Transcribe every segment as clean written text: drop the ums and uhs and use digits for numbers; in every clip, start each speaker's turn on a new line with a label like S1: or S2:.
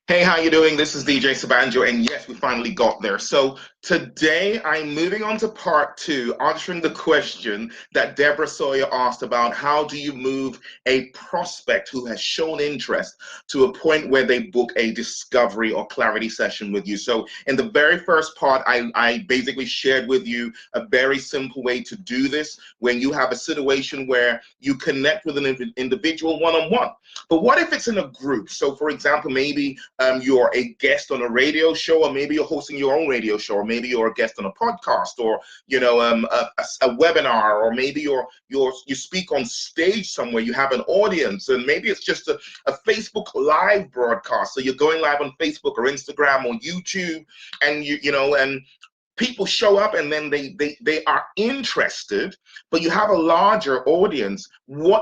S1: Hey, how you doing? This is DJ Sabanjo, and yes, we finally got there. So today I'm moving on to part two, answering the question that Deborah Sawyer asked about how do you move a prospect who has shown interest to a point where they book a discovery or clarity session with you. So in the very first part, I basically shared with you a very simple way to do this when you have a situation where you connect with an individual one-on-one. But what if it's in a group? So for example, maybe you're a guest on a radio show, or maybe you're hosting your own radio show, or maybe you're a guest on a podcast, or a webinar, or maybe you speak on stage somewhere. You have an audience, and maybe it's just a Facebook live broadcast. So you're going live on Facebook or Instagram or YouTube, and and people show up and then they are interested, but you have a larger audience.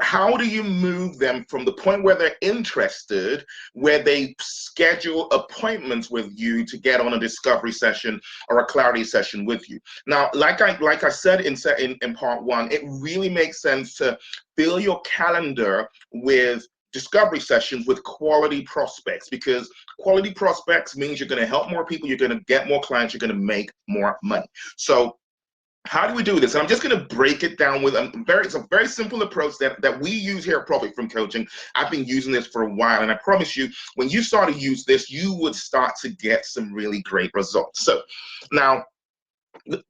S1: How do you move them from the point where they're interested, where they schedule appointments with you to get on a discovery session or a clarity session with you? Now, like I said in part one, it really makes sense to fill your calendar with discovery sessions with quality prospects, because quality prospects means you're going to help more people, you're going to get more clients, you're going to make more money. So how do we do this? And I'm just going to break it down with it's a very simple approach that we use here at Profit from Coaching. I've been using this for a while, and I promise you, when you start to use this, you would start to get some really great results. So now,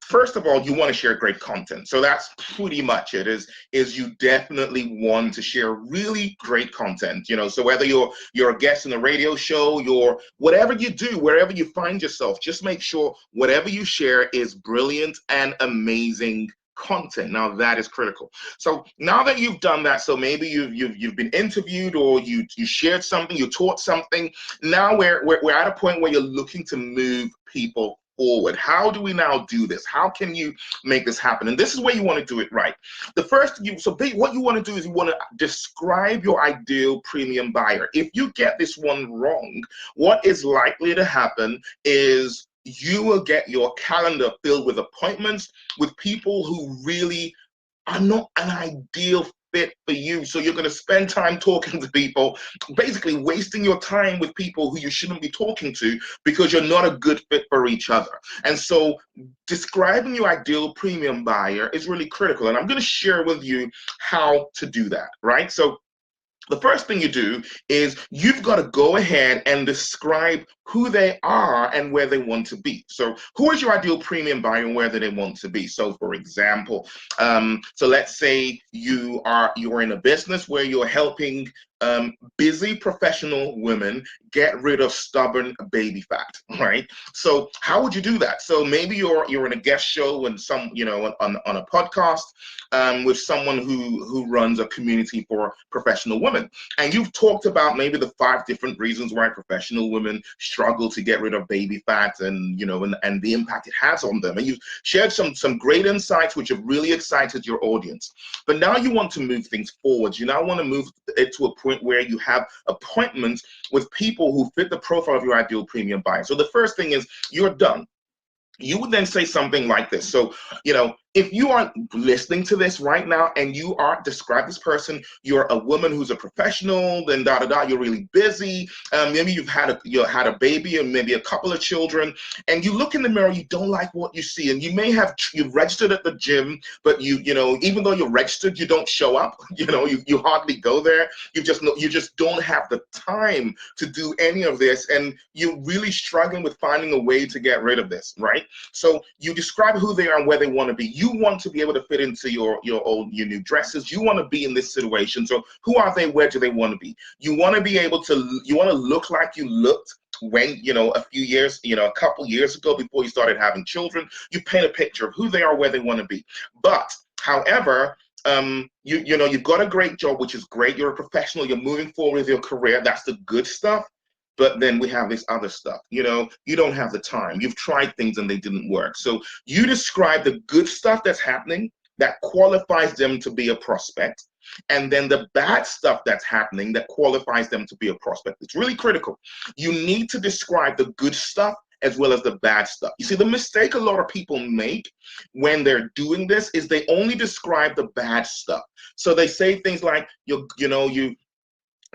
S1: first of all, you want to share great content. So that's pretty much it. Is you definitely want to share really great content. So whether you're a guest in a radio show, whatever you do, wherever you find yourself, just make sure whatever you share is brilliant and amazing content. Now that is critical. So now that you've done that, so maybe you've been interviewed, or you shared something, you taught something. Now we're at a point where you're looking to move people forward. How do we now do this? How can you make this happen? And this is where you want to do it right. What you want to do is you want to describe your ideal premium buyer. If you get this one wrong, what is likely to happen is you will get your calendar filled with appointments with people who really are not an ideal fit for you. So you're going to spend time talking to people, basically wasting your time with people who you shouldn't be talking to, because you're not a good fit for each other. And so describing your ideal premium buyer is really critical. And I'm going to share with you how to do that, right? So the first thing you do is you've got to go ahead and describe who they are and where they want to be. So who is your ideal premium buyer and where do they want to be? So for example, so let's say you're in a business where you're helping busy professional women get rid of stubborn baby fat, right? So how would you do that? So maybe you're in a guest show and on a podcast with someone who runs a community for professional women, and you've talked about maybe the 5 different reasons why professional women struggle to get rid of baby fat, and and the impact it has on them, and you've shared some great insights which have really excited your audience. But now you want to move things forward. You now want to move it to a point where you have appointments with people who fit the profile of your ideal premium buyer. So the first thing is you're done. You would then say something like this. So, if you are listening to this right now and you are describe this person, you're a woman who's a professional, then you're really busy. Maybe you had a baby and maybe a couple of children, and you look in the mirror, you don't like what you see, and you've registered at the gym, but even though you're registered, you don't show up. You hardly go there. You just don't have the time to do any of this, and you're really struggling with finding a way to get rid of this, right? So you describe who they are and where they want to be. You want to be able to fit into your new dresses. You want to be in this situation. So who are they? Where do they want to be? You want to look like you looked when, a couple years ago, before you started having children. You paint a picture of who they are, where they want to be. But however, you've got a great job, which is great. You're a professional. You're moving forward with your career. That's the good stuff. But then we have this other stuff. You don't have the time. You've tried things and they didn't work. So you describe the good stuff that's happening that qualifies them to be a prospect, and then the bad stuff that's happening that qualifies them to be a prospect. It's really critical. You need to describe the good stuff as well as the bad stuff. You see, the mistake a lot of people make when they're doing this is they only describe the bad stuff. So they say things like,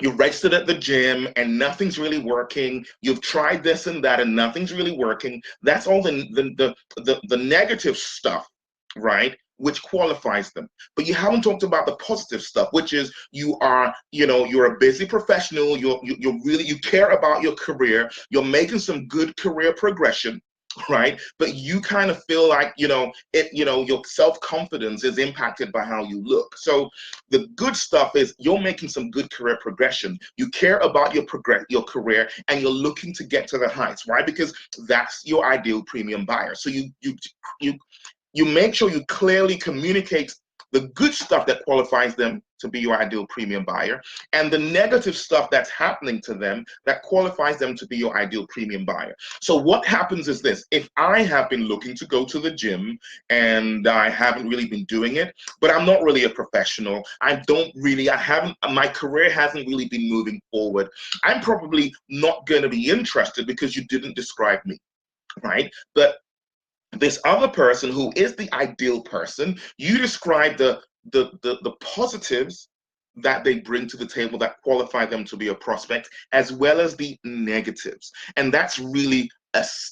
S1: you're registered at the gym and nothing's really working. You've tried this and that and nothing's really working. That's all the negative stuff, right? Which qualifies them. But you haven't talked about the positive stuff, which is you are, you're a busy professional. You're really, you care about your career. You're making some good career progression, right? But you kind of feel like, your self-confidence is impacted by how you look. So the good stuff is you're making some good career progression. You care about your career, and you're looking to get to the heights, right? Because that's your ideal premium buyer. So you you make sure you clearly communicate the good stuff that qualifies them to be your ideal premium buyer, and the negative stuff that's happening to them that qualifies them to be your ideal premium buyer. So what happens is this: if I have been looking to go to the gym and I haven't really been doing it, but I'm not really a professional, my career hasn't really been moving forward, I'm probably not going to be interested because you didn't describe me, right? But this other person who is the ideal person, you describe the positives that they bring to the table that qualify them to be a prospect, as well as the negatives. And that's really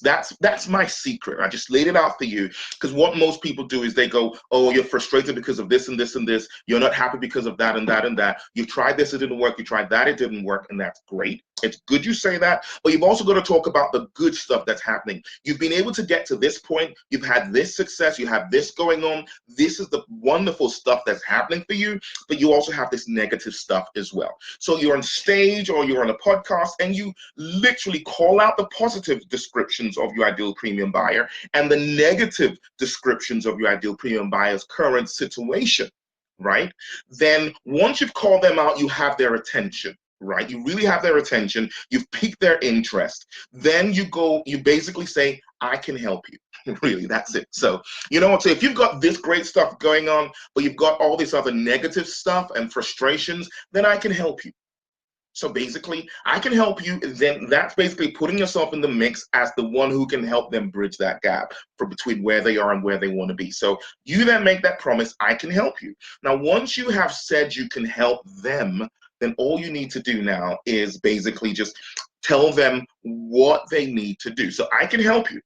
S1: that's my secret. I just laid it out for you, because what most people do is they go, oh, you're frustrated because of this and this and this, you're not happy because of that and that and that, you tried this, it didn't work, you tried that, it didn't work. And that's great, it's good you say that, but you've also got to talk about the good stuff that's happening. You've been able to get to this point, you've had this success, you have this going on, this is the wonderful stuff that's happening for you, but you also have this negative stuff as well. So you're on stage or you're on a podcast and you literally call out the positive descriptions of your ideal premium buyer and the negative descriptions of your ideal premium buyer's current situation, right? Then once you've called them out, you have their attention, right? You really have their attention. You've piqued their interest. Then you basically say, I can help you. Really, that's it. So, so if you've got this great stuff going on, but you've got all this other negative stuff and frustrations, then I can help you. So basically, I can help you. Then that's basically putting yourself in the mix as the one who can help them bridge that gap between where they are and where they want to be. So you then make that promise, I can help you. Now, once you have said you can help them, then all you need to do now is basically just tell them what they need to do. So I can help you.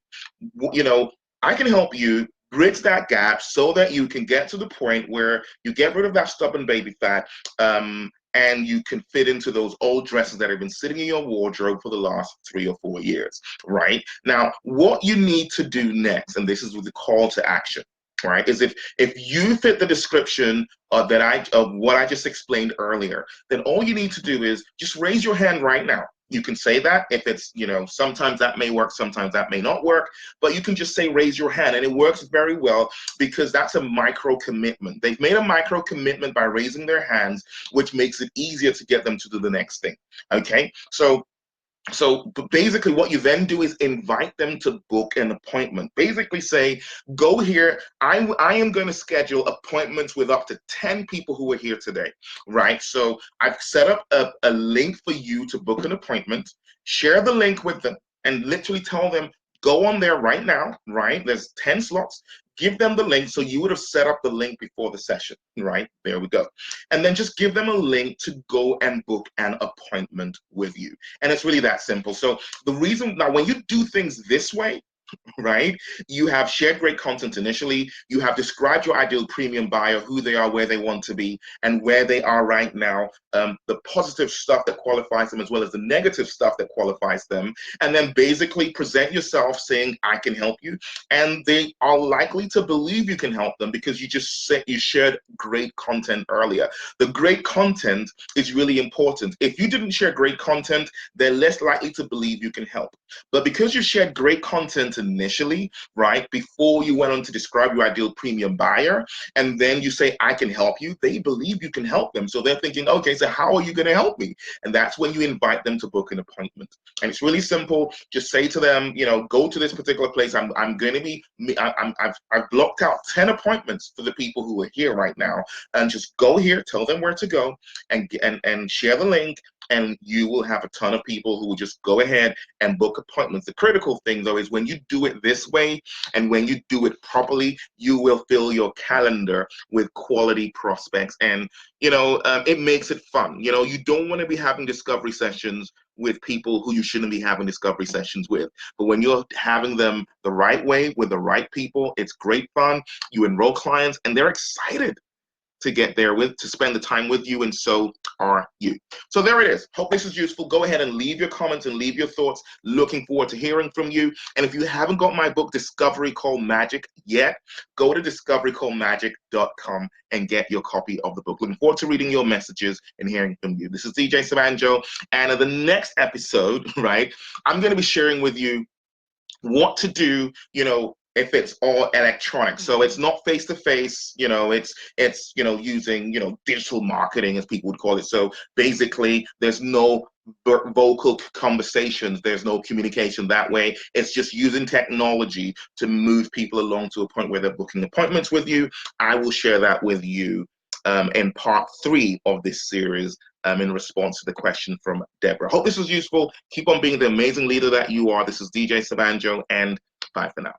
S1: I can help you bridge that gap so that you can get to the point where you get rid of that stubborn baby fat, and you can fit into those old dresses that have been sitting in your wardrobe for the last 3 or 4 years, right? Now, what you need to do next, and this is with the call to action, right, is if you fit the description of what I just explained earlier, then all you need to do is just raise your hand right now. You can say that if it's, sometimes that may work, sometimes that may not work, but you can just say raise your hand, and it works very well because that's a micro commitment. They've made a micro commitment by raising their hands, which makes it easier to get them to do the next thing. Okay, so basically what you then do is invite them to book an appointment. Basically say, go here, I am going to schedule appointments with up to 10 people who are here today, right? So I've set up a link for you to book an appointment. Share the link with them and literally tell them, go on there right now, right? There's 10 slots. Give them the link. So you would have set up the link before the session, right? There we go. And then just give them a link to go and book an appointment with you. And it's really that simple. So the reason now, when you do things this way, right, you have shared great content initially, you have described your ideal premium buyer, who they are, where they want to be, and where they are right now, the positive stuff that qualifies them as well as the negative stuff that qualifies them, and then basically present yourself saying, I can help you, and they are likely to believe you can help them because you shared great content earlier. The great content is really important. If you didn't share great content, they're less likely to believe you can help. But because you shared great content initially, right, before you went on to describe your ideal premium buyer, and then you say, I can help you, they believe you can help them. So they're thinking, okay, so how are you going to help me? And that's when you invite them to book an appointment. And it's really simple. Just say to them, go to this particular place. I'm going to be, I've blocked out 10 appointments for the people who are here right now. And just go here, tell them where to go, and share the link, and you will have a ton of people who will just go ahead and book appointments. The critical thing, though, is when you do it this way and when you do it properly, you will fill your calendar with quality prospects. And, it makes it fun. You don't want to be having discovery sessions with people who you shouldn't be having discovery sessions with. But when you're having them the right way with the right people, it's great fun. You enroll clients and they're excited to get there to spend the time with you, and so are you. So there it is. Hope this is useful. Go ahead and leave your comments and leave your thoughts. Looking forward to hearing from you. And if you haven't got my book, Discovery Called Magic, yet, go to discoverycalledmagic.com and get your copy of the book. Looking forward to reading your messages and hearing from you. This is DJ Sabanjo, and in the next episode, right, I'm going to be sharing with you what to do, if it's all electronic. So it's not face to face, it's using, digital marketing, as people would call it. So basically there's no vocal conversations, there's no communication that way. It's just using technology to move people along to a point where they're booking appointments with you. I will share that with you in part 3 of this series, in response to the question from Deborah. Hope this was useful. Keep on being the amazing leader that you are. This is DJ Sabanjo, and bye for now.